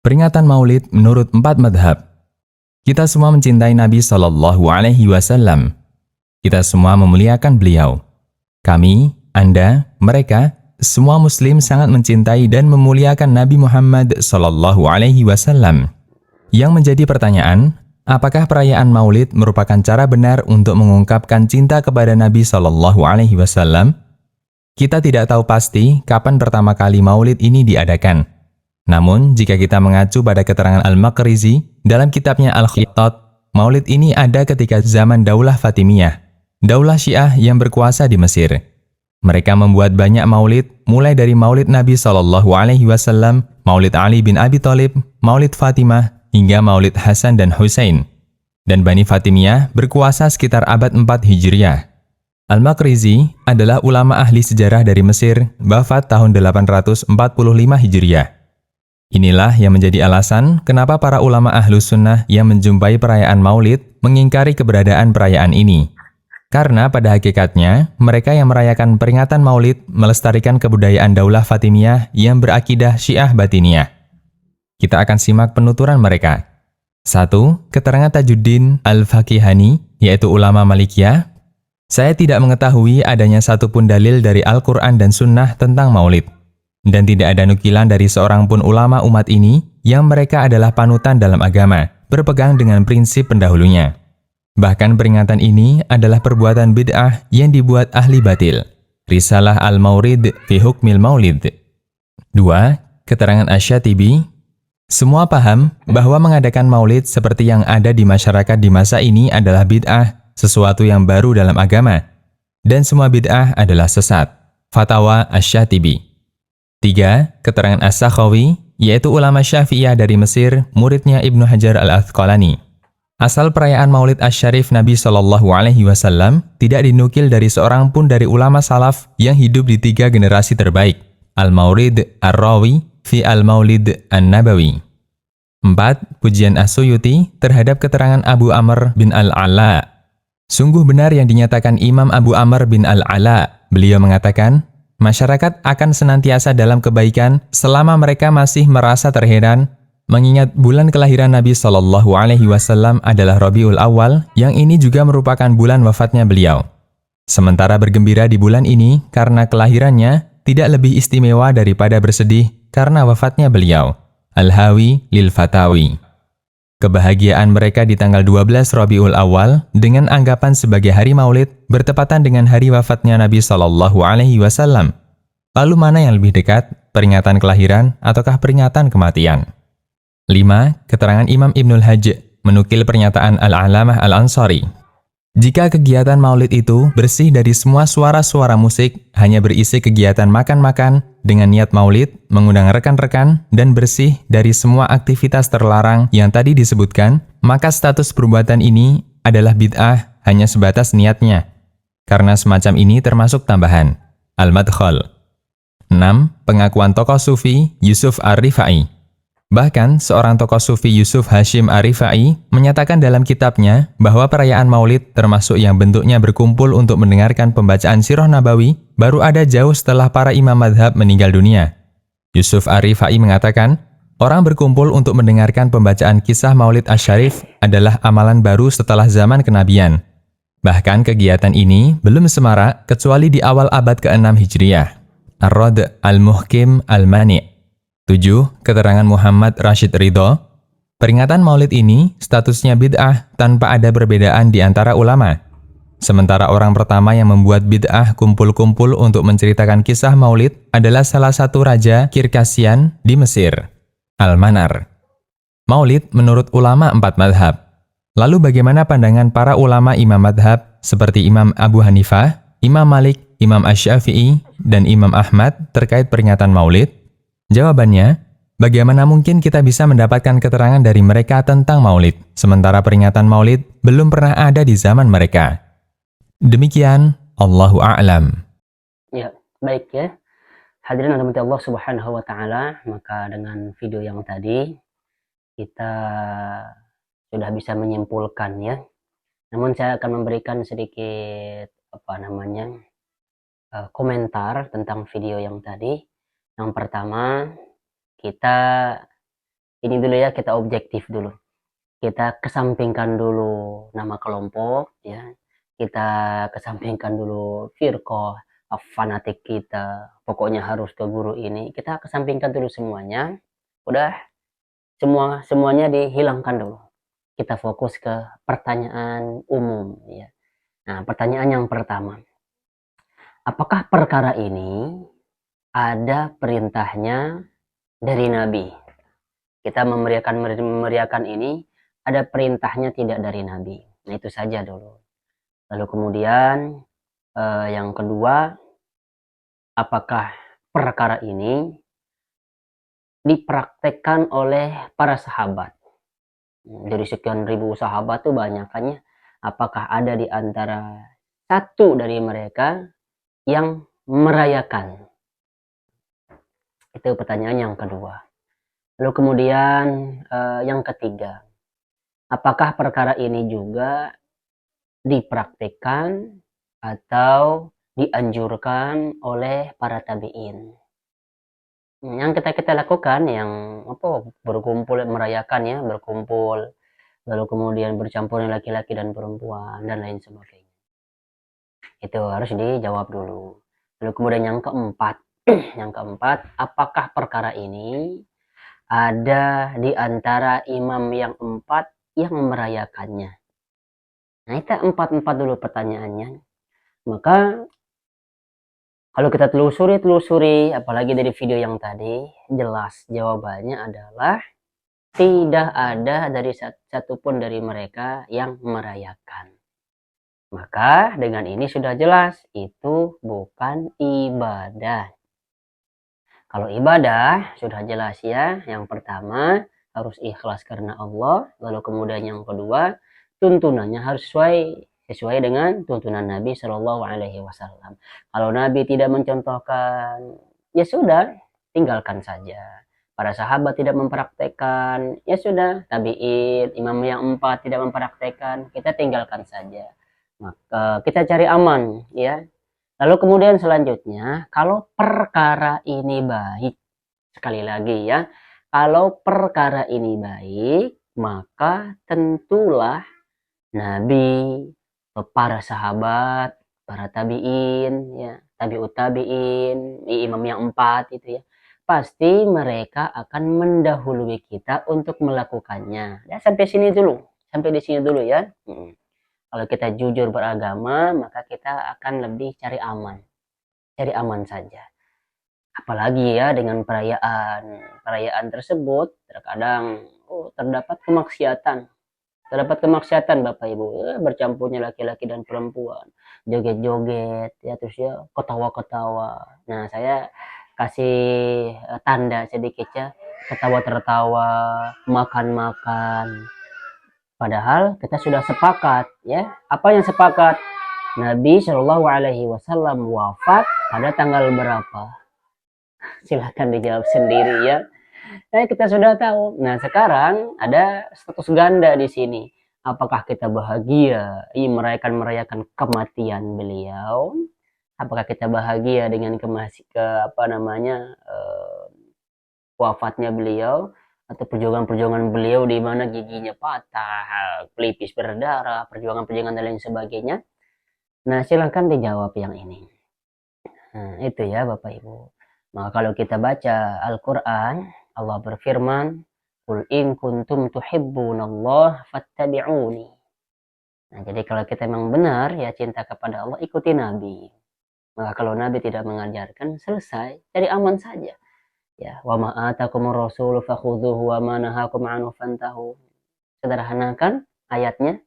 Peringatan Maulid menurut 4 madhab. Kita semua mencintai Nabi Shallallahu Alaihi Wasallam. Kita semua memuliakan beliau. Kami, Anda, mereka, semua Muslim sangat mencintai dan memuliakan Nabi Muhammad Shallallahu Alaihi Wasallam. Yang menjadi pertanyaan, apakah perayaan Maulid merupakan cara benar untuk mengungkapkan cinta kepada Nabi Shallallahu Alaihi Wasallam? Kita tidak tahu pasti kapan pertama kali Maulid ini diadakan. Namun, jika kita mengacu pada keterangan Al-Maqrizi dalam kitabnya Al-Khitat, Maulid ini ada ketika zaman Daulah Fatimiyah, Daulah Syiah yang berkuasa di Mesir. Mereka membuat banyak maulid, mulai dari Maulid Nabi Shallallahu Alaihi Wasallam, Maulid Ali bin Abi Thalib, Maulid Fatimah, hingga Maulid Hasan dan Husain. Dan Bani Fatimiyah berkuasa sekitar abad 4 Hijriah. Al-Maqrizi adalah ulama ahli sejarah dari Mesir, wafat tahun 845 Hijriah. Inilah yang menjadi alasan kenapa para ulama Ahlus Sunnah yang menjumpai perayaan Maulid mengingkari keberadaan perayaan ini. Karena pada hakikatnya, mereka yang merayakan peringatan Maulid melestarikan kebudayaan Daulah Fatimiyah yang berakidah Syiah Batiniyah. Kita akan simak penuturan mereka. 1. Keterangan Tajuddin Al-Faqihani, yaitu ulama Malikiyah. Saya tidak mengetahui adanya satupun dalil dari Al-Quran dan Sunnah tentang Maulid. Dan tidak ada nukilan dari seorang pun ulama umat ini yang mereka adalah panutan dalam agama, berpegang dengan prinsip pendahulunya. Bahkan peringatan ini adalah perbuatan bid'ah yang dibuat ahli batil. Risalah Al-Mawrid fi Hukmil Maulid. 2. Keterangan Asy-Syatibi. Semua paham bahwa mengadakan maulid seperti yang ada di masyarakat di masa ini adalah bid'ah, sesuatu yang baru dalam agama. Dan semua bid'ah adalah sesat. Fatwa Asy-Syatibi. 3. Keterangan As-Sakhawi, yaitu ulama Syafi'iyah dari Mesir, muridnya Ibnu Hajar Al-Asqalani. Asal perayaan Maulid Asy-Syarif Nabi Shallallahu Alaihi Wasallam tidak dinukil dari seorang pun dari ulama salaf yang hidup di 3 generasi terbaik. Al-Mawrid Ar-Rawi fi Al-Maulid An-Nabawi. 4. Pujian As-Suyuti terhadap keterangan Abu Amr bin Al-Ala. Sungguh benar yang dinyatakan Imam Abu Amr bin Al-Ala. Beliau mengatakan, masyarakat akan senantiasa dalam kebaikan selama mereka masih merasa terheran, mengingat bulan kelahiran Nabi Shallallahu Alaihi Wasallam adalah Rabiul Awal, yang ini juga merupakan bulan wafatnya beliau. Sementara bergembira di bulan ini karena kelahirannya tidak lebih istimewa daripada bersedih karena wafatnya beliau. Al-Hawi lil Fatawi. Kebahagiaan mereka di tanggal 12 Rabiul Awal dengan anggapan sebagai hari Maulid bertepatan dengan hari wafatnya Nabi Shallallahu Alaihi Wasallam. Lalu mana yang lebih dekat, peringatan kelahiran ataukah peringatan kematian? 5. Keterangan Imam Ibnul Hajj menukil pernyataan Al-Alamah Al-Ansari. Jika kegiatan Maulid itu bersih dari semua suara-suara musik, hanya berisi kegiatan makan-makan dengan niat Maulid, mengundang rekan-rekan, dan bersih dari semua aktivitas terlarang yang tadi disebutkan, maka status perbuatan ini adalah bid'ah hanya sebatas niatnya. Karena semacam ini termasuk tambahan. Al-Madkhal. 6. Pengakuan tokoh sufi Yusuf Ar-Rifai. Bahkan, seorang tokoh sufi Yusuf Hashim Ar-Rifai menyatakan dalam kitabnya bahwa perayaan Maulid termasuk yang bentuknya berkumpul untuk mendengarkan pembacaan Sirah Nabawi baru ada jauh setelah para imam madhab meninggal dunia. Yusuf Ar-Rifai mengatakan, orang berkumpul untuk mendengarkan pembacaan kisah Maulid Asy-Syarif adalah amalan baru setelah zaman kenabian. Bahkan kegiatan ini belum semarak kecuali di awal abad ke-6 Hijriah. Ar-Rad Al-Muhkim Al-Mani'. 7. Keterangan Muhammad Rashid Ridho. Peringatan Maulid ini statusnya bid'ah tanpa ada perbedaan di antara ulama. Sementara orang pertama yang membuat bid'ah kumpul-kumpul untuk menceritakan kisah Maulid adalah salah satu raja Kirkasian di Mesir, Al-Manar. Maulid menurut ulama 4 madhab. Lalu bagaimana pandangan para ulama imam madhab seperti Imam Abu Hanifah, Imam Malik, Imam Asy-Syafi'i, dan Imam Ahmad terkait peringatan Maulid? Jawabannya, bagaimana mungkin kita bisa mendapatkan keterangan dari mereka tentang Maulid, sementara peringatan Maulid belum pernah ada di zaman mereka. Demikian, Allahu a'lam. Ya, baik ya. Hadirin rahmati Allah Subhanahu wa taala, maka dengan video yang tadi kita sudah bisa menyimpulkan ya. Namun saya akan memberikan sedikit komentar tentang video yang tadi. Yang pertama, kita ini dulu ya, kita objektif dulu. Kita kesampingkan dulu nama kelompok ya. Kita kesampingkan dulu firqah, fanatik kita. Pokoknya harus ke guru ini. Kita kesampingkan dulu semuanya. Udah semuanya dihilangkan dulu. Kita fokus ke pertanyaan umum ya. Nah, pertanyaan yang pertama. Apakah perkara ini ada perintahnya dari Nabi? Kita memeriahkan ini ada perintahnya tidak dari Nabi. Nah, itu saja dulu. Lalu kemudian yang kedua, apakah perkara ini dipraktekkan oleh para sahabat? Dari sekian ribu sahabat tuh banyakannya, apakah ada di antara satu dari mereka yang merayakan? Itu pertanyaan yang kedua. Lalu kemudian yang ketiga, apakah perkara ini juga dipraktikkan atau dianjurkan oleh para tabi'in? Yang kita lakukan yang berkumpul merayakan ya, berkumpul lalu kemudian bercampur laki-laki dan perempuan dan lain sebagainya. Itu harus dijawab dulu. Lalu kemudian yang keempat, apakah perkara ini ada di antara imam yang empat yang merayakannya? Nah, itu empat dulu pertanyaannya. Maka kalau kita telusuri, apalagi dari video yang tadi, jelas jawabannya adalah tidak ada dari satupun dari mereka yang merayakan. Maka dengan ini sudah jelas, itu bukan ibadah. Kalau ibadah, sudah jelas ya. Yang pertama, harus ikhlas karena Allah. Lalu kemudian yang kedua, tuntunannya harus sesuai dengan tuntunan Nabi Shallallahu Alaihi Wasallam. Kalau Nabi tidak mencontohkan, ya sudah, tinggalkan saja. Para sahabat tidak mempraktekkan, ya sudah, tabi'in, imam yang empat tidak mempraktekkan, kita tinggalkan saja. Maka kita cari aman, ya. Lalu kemudian selanjutnya, kalau perkara ini baik, sekali lagi ya, kalau perkara ini baik, maka tentulah Nabi, para sahabat, para tabi'in, ya, tabi'ut tabi'in, imam yang empat itu ya, pasti mereka akan mendahului kita untuk melakukannya. Ya, sampai di sini dulu ya. Kalau kita jujur beragama, maka kita akan lebih cari aman saja. Apalagi ya dengan perayaan tersebut, terkadang terdapat kemaksiatan Bapak Ibu, bercampurnya laki-laki dan perempuan, joget-joget ya, terus ya ketawa-ketawa. Nah, saya kasih tanda sedikit ya, ketawa-tertawa, makan-makan. Padahal kita sudah sepakat ya. Apa yang sepakat? Nabi Shallallahu Alaihi Wasallam wafat pada tanggal berapa? Silahkan dijawab sendiri ya. Kita sudah tahu. Nah, sekarang ada status ganda di sini. Apakah kita bahagia merayakan kematian beliau? Apakah kita bahagia dengan wafatnya beliau? Atau perjuangan beliau di mana giginya patah, pelipis berdarah, perjuangan dan lain sebagainya. Nah, silahkan dijawab yang ini. Nah, itu ya Bapak Ibu. Maka kalau kita baca Al-Quran, Allah berfirman, Qul in kuntum tuhibbunallah fattabi'uni. Nah, jadi kalau kita memang benar ya cinta kepada Allah, ikuti Nabi. Maka kalau Nabi tidak mengajarkan, selesai, cari aman saja. Ya, wa ma atakumur rasul fakhudhuhu wa ma nahakum anhu fantahu. Sederhanakan ayatnya,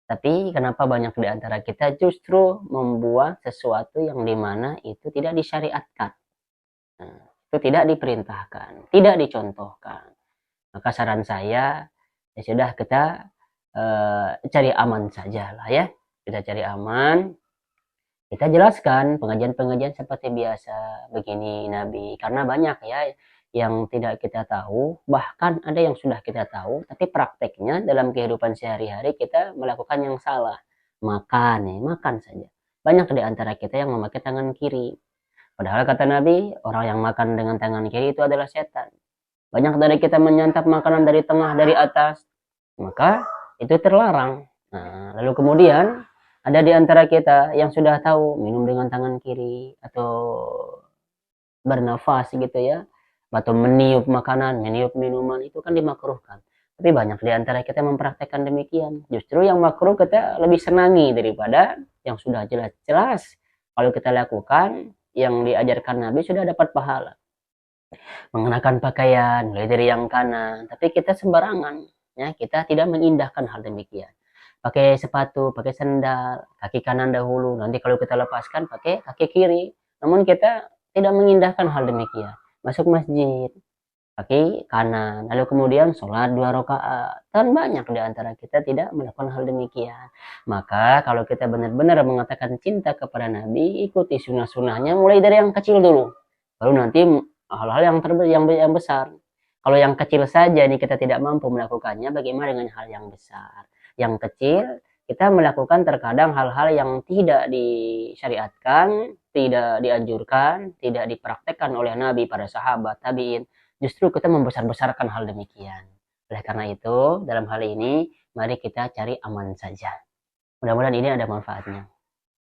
tapi kenapa banyak di antara kita justru membuat sesuatu yang dimana itu tidak disyariatkan, nah, itu tidak diperintahkan, tidak dicontohkan. Maka saran saya, ya sudah kita cari aman saja lah ya. Kita cari aman, kita jelaskan pengajian-pengajian seperti biasa begini Nabi, karena banyak ya yang tidak kita tahu, bahkan ada yang sudah kita tahu tapi prakteknya dalam kehidupan sehari-hari kita melakukan yang salah. Makan saja. Banyak di antara kita yang memakai tangan kiri, padahal kata Nabi, orang yang makan dengan tangan kiri itu adalah setan. Banyak dari kita menyantap makanan dari tengah, dari atas, maka itu terlarang. Nah, lalu kemudian ada di antara kita yang sudah tahu minum dengan tangan kiri atau bernafas gitu ya, atau meniup makanan, meniup minuman, itu kan dimakruhkan. Tapi banyak di antara kita mempraktekkan demikian. Justru yang makruh kita lebih senangi daripada yang sudah jelas-jelas kalau kita lakukan yang diajarkan Nabi sudah dapat pahala. Mengenakan pakaian mulai dari yang kanan, tapi kita sembarangan, ya, kita tidak mengindahkan hal demikian. Pakai sepatu, pakai sandal, kaki kanan dahulu, nanti kalau kita lepaskan pakai kaki kiri. Namun kita tidak mengindahkan hal demikian. Masuk masjid, kaki kanan, lalu kemudian sholat 2 rakaat. Dan banyak di antara kita tidak melakukan hal demikian. Maka kalau kita benar-benar mengatakan cinta kepada Nabi, ikuti sunnah-sunnahnya mulai dari yang kecil dulu. Baru nanti hal-hal yang besar. Kalau yang kecil saja ini kita tidak mampu melakukannya, bagaimana dengan hal yang besar? Yang kecil kita melakukan terkadang hal-hal yang tidak disyariatkan, tidak dianjurkan, tidak dipraktekkan oleh Nabi, para sahabat, tabi'in. Justru kita membesar-besarkan hal demikian. Oleh karena itu, dalam hal ini, mari kita cari aman saja. Mudah-mudahan ini ada manfaatnya.